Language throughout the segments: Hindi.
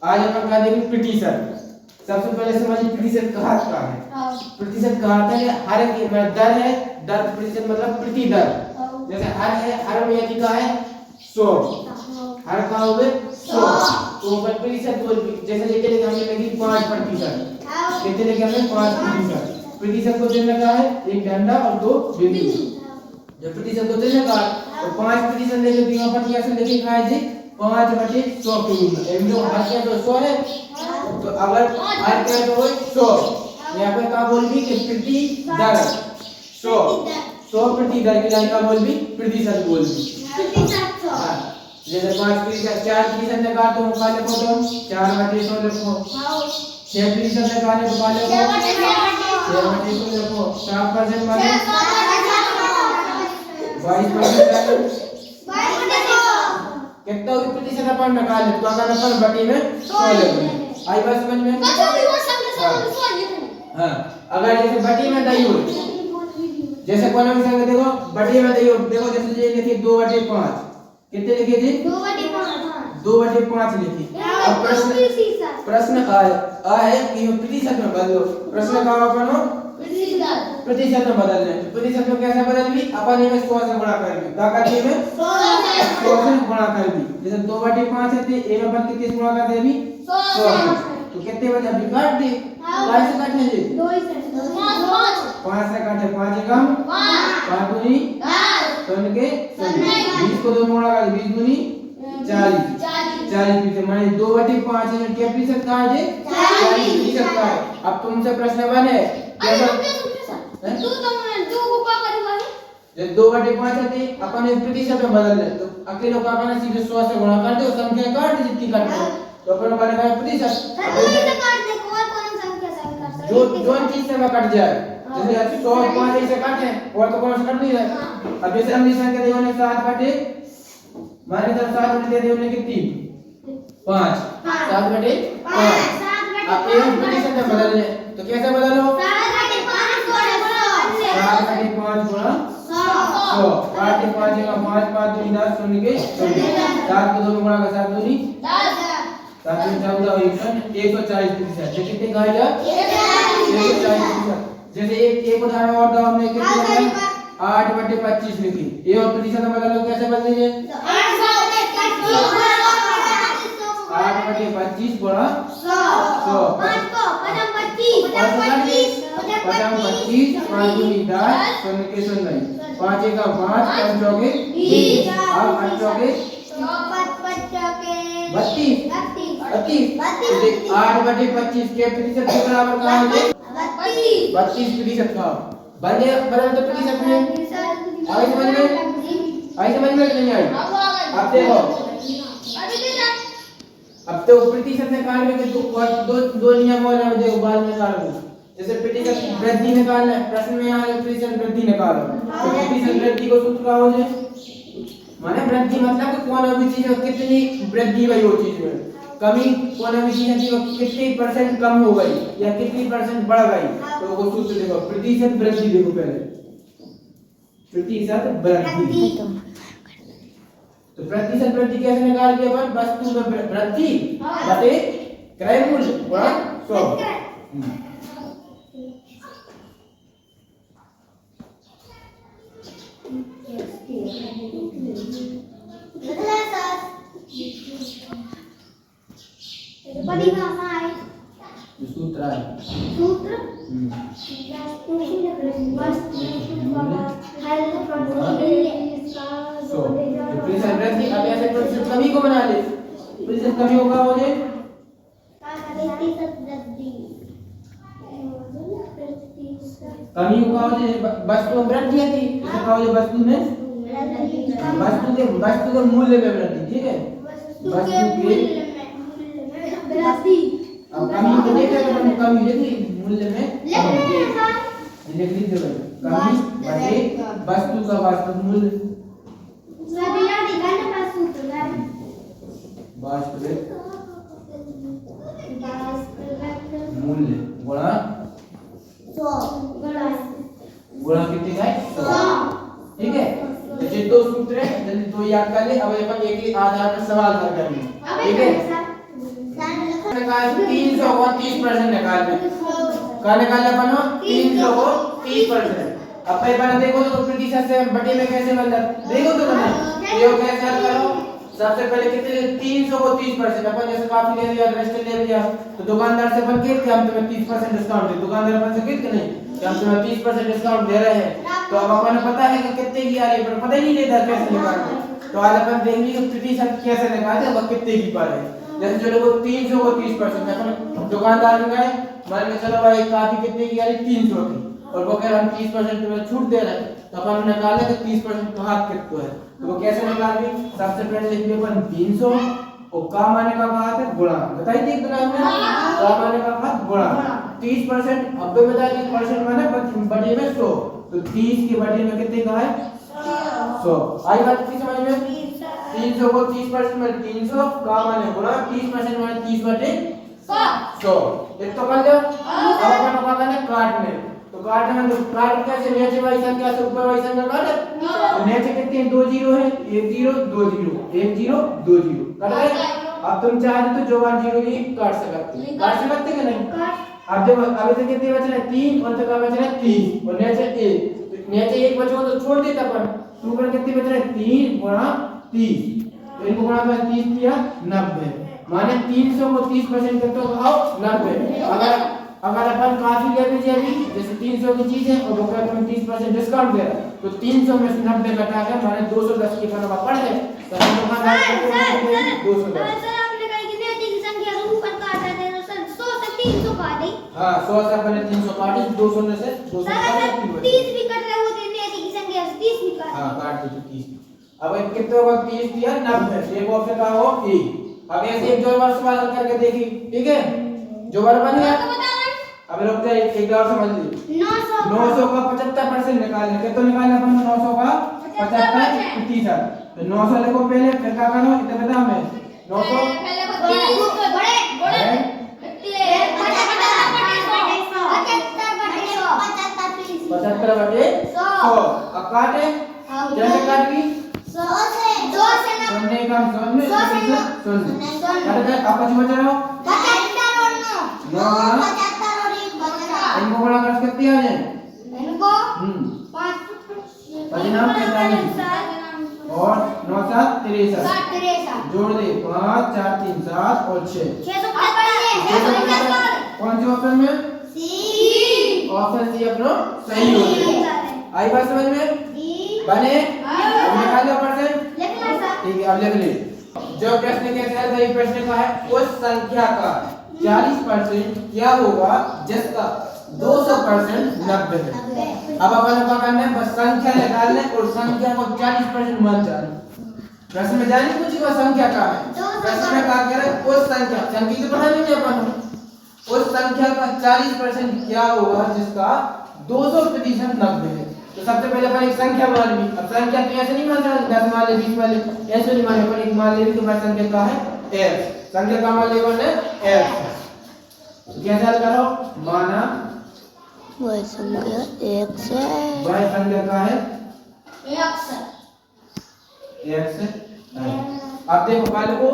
आज हम लोग देखेंगे प्रतिशत। सबसे पहले समझिए प्रतिशत कहा क्या है। प्रतिशत कहा है हर एक दर है, दर प्रतिशत मतलब प्रति दर। जैसे हर है, हर में यदि का है 100, हर का हो गए 100, तो ऊपर प्रतिशत बोल जैसे लेके लेके हमने लगी 5%, कितने लेके हमने 5%। प्रतिशत को देने का है एक डंडा और दो बिंदु। जब प्रतिशत को देने का तो 5% लेके दिया पर कैसे लेके का है जी 5/100 के रूप में। एम जो हर क्या तो 100 है, तो अगर हर क्या तो 100, यहाँ पर का बोल भी कि प्रति दर 100 प्रति दर की लाइन का बोल भी प्रतिशत बोल भी। जैसे 5%, 4% लगा तो का लिखो तुम 4/100 लिखो। 6% लगाने तो का लिखो 6/100 लिखो। 7% वाले 22% कितना हुई प्रतिशत अपन निकाले तो अगर अपन बटी में 100 लिखेंगे। आई बात समझ में? हाँ, अगर जैसे बटी में दही हो, जैसे कौन भी संख्या देखो बटी में दही हो, देखो जैसे ये लिखी 2/5, कितने लिखे जी 2/5 लिखी। अब प्रश्न आ है कि प्रतिशत में बदलो। प्रश्न का अपन प्रतिशत में बदल लें। प्रतिशत में कैसे बदल भी अपन इन्हें 100 से गुणा कर दी, क्या करती है 100 से गुणा कर दी। जैसे 2/5 है तो एक अपन कितने से गुणा कर दे भी 100 तो कितने बचे अभी काट दे। कैसे काटने जी 5 से काटे 5 एकम 5 दूनी 10 के 20 को 2 गुणा कर 20 दूनी 40 पीछे माने 2/5 है क्या प्रतिशत का है 40% का है। अब तुमसे प्रश्न बने कैसा जब 2/5 है अपन इस प्रतिशत में बदल ले तो अकेले का अपन सीधे 100 से गुणा कर दे और संख्या काट दे जितनी काटना तो अपन बनेगा प्रतिशत। जो चीज से कट जाए जैसे 100 5 से काटे और तो कौन सा कट नहीं है। अब जैसे हम संख्या देखो ने 7 काटे माने तो 7 बटे दे उन्हें कितनी 5 7/5। अब एक प्रतिशत में बदल ले तो कैसे बदलो 7/5 गुणा 100 8 5 का 5 5 दूनी 10 शून्य के 7 को 2 गुणा कर 7 दूनी 7 14 140%। ये कितने का है 140%। जैसे एक उदाहरण और दो हमने कितने 8/25 लिखी। ये और प्रतिशत में बदलो कैसे बदलेंगे 8/25 गुणा 100 25 5 दूनी 10 शून्य के 0 5 का 5 5 चौके 20 अब 8 चौके 32 8/25 के प्रतिशत के बराबर कहाँ है 32% का बने बराबर तो प्रतिशत में आई समझ में नहीं आई। अब देखो अब तो प्रतिशत निकालने के दो नियम और हैं देखो बाद में निकालो। जैसे प्रतिशत वृद्धि निकालना है प्रश्न में यहाँ प्रतिशत वृद्धि निकालो तो प्रतिशत वृद्धि को सूत्र क्या हो जाए माने वृद्धि मतलब कि कौन भी चीज में कितनी वृद्धि हुई वो चीज में कमी कौन भी चीज है कितनी % कम हो गई या कितनी % बढ़ गई तो वो सूत्र देखो प्रतिशत वृद्धि देखो पहले प्रतिशत वृद्धि। तो प्रतिशत वृद्धि कैसे निकाल के अपन वस्तु में वृद्धि बटे क्रय मूल्य गुणा 100। सूत्र कमी को बना ले प्रतिशत कमी होगा हो जाए कमी होगा हो जाए वस्तु में वृद्धि थी इसका हो जाए वस्तु के मूल्य में वृद्धि। ठीक है वस्तु के अब कमी को देख रहे हैं कमी लिखी मूल्य में लिख लीजिए कमी बटे वस्तु का वास्तविक मूल्य वास्तविक मूल्य गुणा 100 गुणा कितने का 100। ठीक है ये दो सूत्र है जल्दी दो याद कर ले। अब अपन एक ही आधार पर सवाल हल करेंगे। ठीक है निकाल 300 को 30% निकाल में का निकाल अपन 300 को 30%। अब भाई बना देखो तो प्रतिशत से बटे में कैसे बनता देखो तो बना ये कैसे हल करो। सबसे पहले कितने 300 को 30% अपन जैसे काफी ले लिया रेस्ट ले लिया तो दुकानदार से अपन कहते हम तुम्हें 30% डिस्काउंट दे दुकानदार अपन से कहते नहीं कि हम तुम्हें 30% डिस्काउंट दे रहे हैं तो अब अपन को पता है कि कितने की आ रही है पर पता ही नहीं रहता कैसे निकालना तो आज अपन देखेंगे कि प्रतिशत कैसे निकालते हैं कितने की पा रहे हैं। जैसे चलो वो 300 को 30% अपन दुकानदार ने गए मान के चलो भाई काफी कितने की आ रही 300 की और वो कह रहा हम 30% तुम्हें छूट दे रहे हैं तो अपन निकाले कि 30% तो हाथ कितना है तो वो कैसे निकालेंगे। सबसे पहले लिखिए अपन 300 और का माने का कहा था गुणा बताइए देख रहा हमने का माने का कहा गुणा 30% अब भी बता दी परसेंट माने बटे में 100 तो 30 के बटे में कितने का है 100 आई बात की समझ में 300 को 30% में 300 का माने गुणा 30% माने 30 बटे 100 एक तो कर दो अब अपन का करना काट में तो काट में तो काट कैसे नीचे वाली संख्या से ऊपर वाली संख्या काट तो नीचे कितने हैं 2 जीरो है 1 0 2 0 1 0 2 0 काट गए। अब तुम चाहे तो जो बार जीरो ये काट सकते कि नहीं अब जब अभी तक कितने बच रहे 3 और तक बच रहे 3 और नीचे 1 तो नीचे 1 बचा तो छोड़ देता अपन तो ऊपर कितने बच रहे 3 गुणा 30 तो इनको गुणा कर 30 किया 90 माने 300 को 30% कर तो आओ 90 अगर अपन काफी ले लीजिए अभी जैसे 300 की चीज है और वो कहते हैं 30% डिस्काउंट दे रहा है तो 300 में से 90 घटा के माने 210 की फर्क पड़ है तो हम दुकानदार को 210 सर आपने कहा कि नेति की संख्या से ऊपर काट रहे थे सर 100 से 300 काटे हां 100 से पहले 300 काटे 200 में से 200 सर 30 भी कट रहे होते नेति की संख्या से 30 भी काट हां काट दो 30 अब कितने होगा 30 दिया 90 एक ऑप्शन का हो ए अब ऐसे एक दो बार सवाल करके देखी ठीक है जो बार बन गया अब रुक जाए एक बार समझ ली 900 का 75% निकालना कितना निकालना अपन 900 का 75% तो 900 लिखो पहले फिर क्या करो इतना बता हमें 900 पहले बड़े 75 बटे 100 अब काटे कैसे काटेगी 100 से 2 से ना शून्य कम शून्य शून्य काटे अब कुछ बच रहा हो 75 और 9 9 75 और 1 बच रहा इनको गुणा कर सकते हैं आज इनको 5 परिणाम 43 और 9 7 63 जोड़ दे 5 4 3 7 और 6 कौन से ऑप्शन में सी ऑप्शन सी अपना सही हो गया। आई बात समझ में बने अब निकाल लो परसेंट ठीक है अब लिख ले जो प्रश्न कैसे है सही प्रश्न का है उस संख्या का 40% क्या होगा जिसका 200% 90 है। अब अपन को करना है बस संख्या निकालना और संख्या को 40% मान जाना प्रश्न में जाने कुछ का संख्या का है प्रश्न में क्या कह रहे हैं उस संख्या की तो पता नहीं अपन उस संख्या का 40% क्या होगा जिसका 200% 90 है। तो सबसे पहले अपन एक संख्या मान ली अब संख्या तो ऐसे नहीं मान सकते 10 मान ले 20 मान ले ऐसे नहीं माने पर एक मान ले तो संख्या का है x संख्या का मान ले है x कैसे करो माना वह संख्या 1 से वह संख्या का है x अब देखो पहले को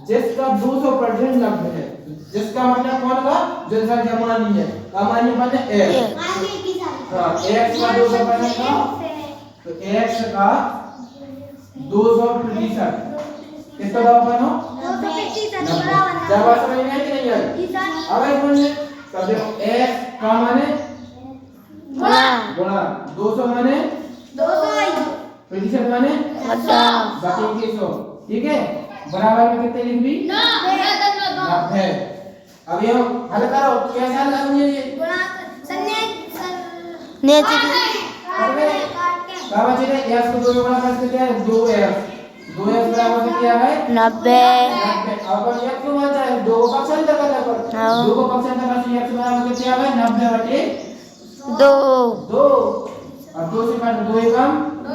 जिसका 200% 90 है जिसका मतलब कौन का जनसंख्या मानी है का मानी बने x हां x का 200% का तो x का 200% कितना दाव बनो 200% बराबर जब समझ में आई कि नहीं आई अब आई बोलने तब देखो x का माने गुणा 200 माने 200 प्रतिशत माने बाकी के 100 ठीक है बराबर में कितने लिख दी 90 अब ये हल करो कैसे हल करेंगे ये गुणा नेति बाबा जी ने x को 2 में गुणा करके क्या है 2x बराबर क्या है 90 अब x क्यों बनता है 2 को पक्षांतर करना पड़ता है 2 को पक्षांतर करने x बराबर क्या है 90 बटे 2 अब 2 से काट 2 कम 2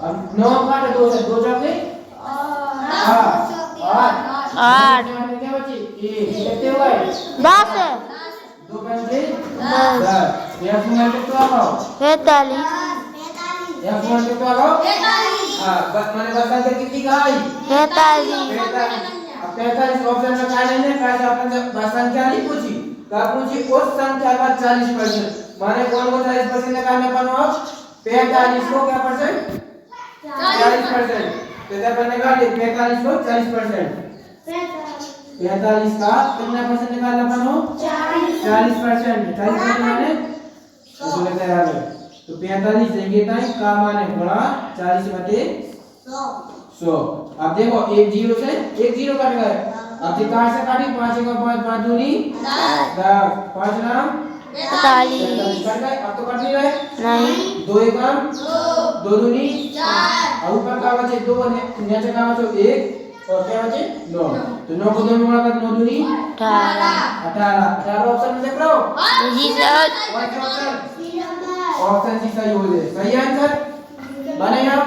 अब 9 काट 2 से 2 जाके 8 क्या बची कितने हो गए 10 2 पंजे 10 x में कितना आओ 45 x में कितना आओ 45 हां बस मैंने बस संख्या कितनी का आई 45 अब अब 45 ऑप्शन में क्या लेने कैसे अपन संख्या नहीं पूछी का पूछी उस संख्या का 40% माने कौन को 40% निकालना पड़ो अब 45 को क्या परसेंट 40% तो क्या करने का 45 को 40% 45 का कितना परसेंट निकालना पड़ो 40% 40% माने तो लेते हैं आगे तो 45 देंगे ताई का माने बड़ा 40 बटे 100 अब देखो एक जीरो से एक जीरो कट गए अब 4 से काटी 5 का 5 5 दूनी 10 5 नाम 45 कट गए अब तो कट नहीं रहे नहीं 2 एकम 2 दूनी 4 और ऊपर का बचे 2 नीचे का बचे 1 और क्या बचे 9 तो 9 को 2 में गुणा कर 9 दूनी 18 ऑप्शन में देख लो जी सर कौन सा ऑप्शन सी सही हो जाए सही आंसर बने आप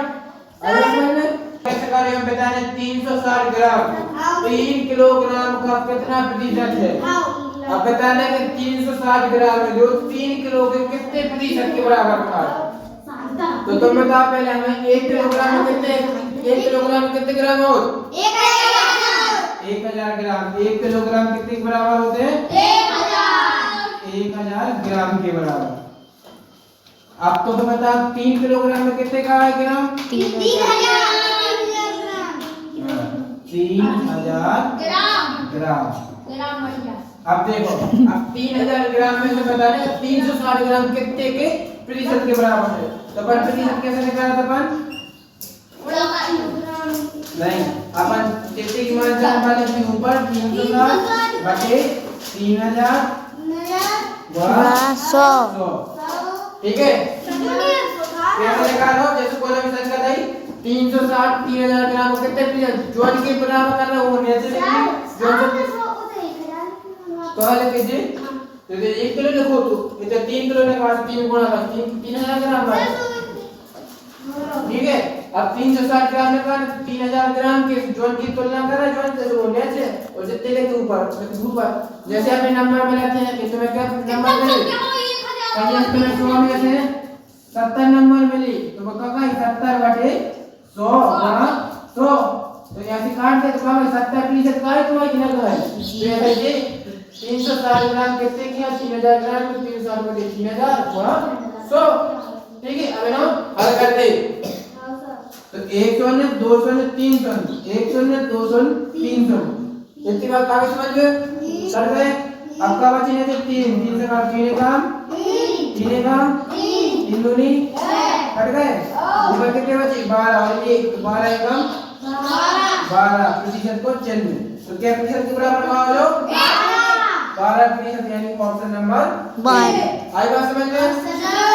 अगला प्रश्न कैसे करें हम बताने 360 ग्राम 3 किलोग्राम का कितना प्रतिशत है अब बताने कि 360 ग्राम में जो 3 किलो के कितने प्रतिशत के बराबर था तो तुम बताओ पहले हमें 1 किलोग्राम में कितने ग्राम हो 1000 ग्राम 1 किलोग्राम कितने के बराबर होते हैं 1000 ग्राम के बराबर अब तो बताओ 3 किलोग्राम में कितने का है ग्राम 3000 ग्राम अब देखो अब 3000 ग्राम में से बताने 360 ग्राम कितने के प्रतिशत के बराबर है तो अपन प्रतिशत कैसे निकाला था अपन नहीं अपन कितने की मान जाने वाले के ऊपर 360 बटे 3000 गुणा 100 ठीक है कैसे निकालो जैसे कॉलम की संख्या दी 360 3000 ग्राम को कितने प्रतिशत जोड़ के बराबर कर रहा हूं नीचे लिखी जोड़ तो हाल कीजिए तो 1 किलो लिखो तो इधर 3 किलो ने काट 3 गुणा कर 3000 ग्राम है ठीक है अब 360 ग्राम में का 3000 ग्राम के जोड़ की तुलना करें जोड़ से वो नीचे और जितने के ऊपर जैसे आपने नंबर बनाते हैं कि तुम्हें क्या नंबर मिले कहीं तुम्हें 100 में से 70 नंबर मिली तो वो का 70 बटे 100 गुणा 100 तो यहाँ से काट दे तो का 70% का है तुम्हारी कितना है तो ये देखिए 360 ग्राम कितने किया 3000 ग्राम में 360 बटे 3000 गुणा 100 ठीक है अब ना हल कर दे तो 1 शून्य 2 शून्य 3 शून्य 1 शून्य 2 शून्य 3 शून्य इतनी बात कागज समझ गए कर गए अब का बचे हैं 3 से काट 3 काम 3 काम 3 दूनी कट गए ऊपर कितने बचे 12 और 1 तो 12 एकम 12 प्रतिशत को चिन्ह तो क्या प्रतिशत के बराबर होगा लो 12% यानी ऑप्शन नंबर 12 आई बात समझ में